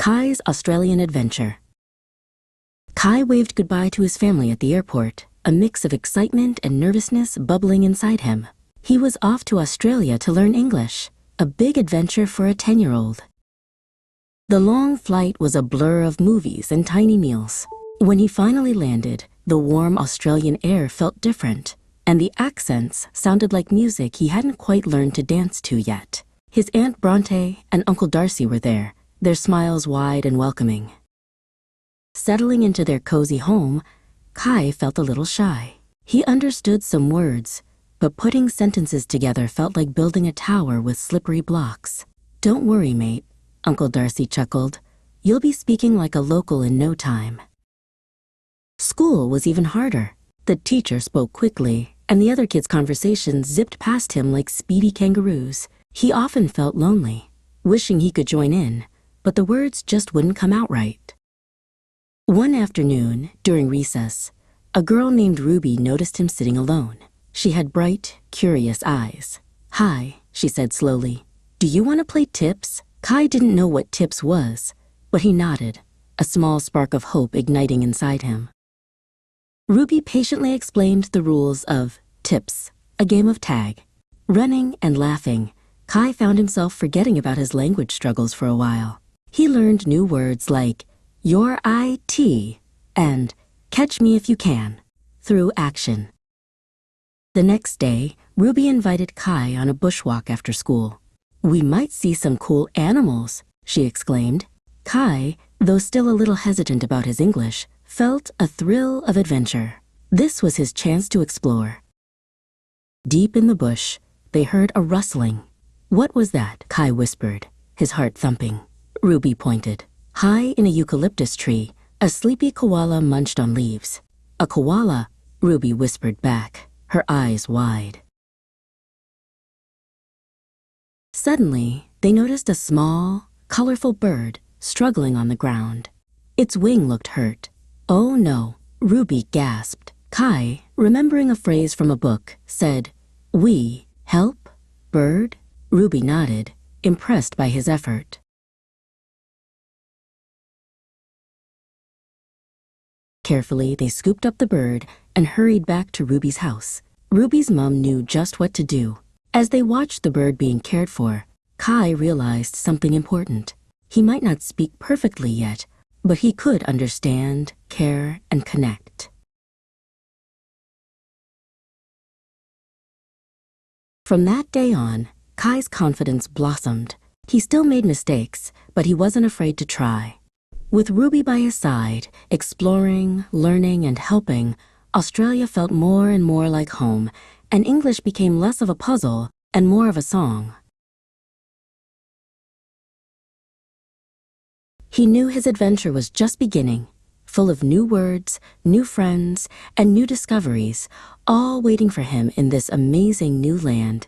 Kai's Australian Adventure. Kai waved goodbye to his family at the airport, a mix of excitement and nervousness bubbling inside him. He was off to Australia to learn English, a big adventure for a 10-year-old. The long flight was a blur of movies and tiny meals. When he finally landed, the warm Australian air felt different, and the accents sounded like music he hadn't quite learned to dance to yet. His Aunt Bronte and Uncle Darcy were there, their smiles wide and welcoming. Settling into their cozy home, Kai felt a little shy. He understood some words, but putting sentences together felt like building a tower with slippery blocks. "Don't worry, mate," Uncle Darcy chuckled. "You'll be speaking like a local in no time." School was even harder. The teacher spoke quickly, and the other kids' conversations zipped past him like speedy kangaroos. He often felt lonely, wishing he could join in, but the words just wouldn't come out right. One afternoon, during recess, a girl named Ruby noticed him sitting alone. She had bright, curious eyes. "Hi," she said slowly. "Do you want to play Tips?" Kai didn't know what Tips was, but he nodded, a small spark of hope igniting inside him. Ruby patiently explained the rules of Tips, a game of tag. Running and laughing, Kai found himself forgetting about his language struggles for a while. He learned new words like "your IT" and "catch me if you can" through action. The next day, Ruby invited Kai on a bushwalk after school. "We might see some cool animals," she exclaimed. Kai, though still a little hesitant about his English, felt a thrill of adventure. This was his chance to explore. Deep in the bush, they heard a rustling. "What was that?" Kai whispered, his heart thumping. Ruby pointed. High in a eucalyptus tree, a sleepy koala munched on leaves. "A koala," Ruby whispered back, her eyes wide. Suddenly, they noticed a small, colorful bird struggling on the ground. Its wing looked hurt. "Oh no," Ruby gasped. Kai, remembering a phrase from a book, said, "We help bird?" Ruby nodded, impressed by his effort. Carefully, they scooped up the bird and hurried back to Ruby's house. Ruby's mom knew just what to do. As they watched the bird being cared for, Kai realized something important. He might not speak perfectly yet, but he could understand, care, and connect. From that day on, Kai's confidence blossomed. He still made mistakes, but he wasn't afraid to try. With Ruby by his side, exploring, learning, and helping, Australia felt more and more like home, and English became less of a puzzle and more of a song. He knew his adventure was just beginning, full of new words, new friends, and new discoveries, all waiting for him in this amazing new land.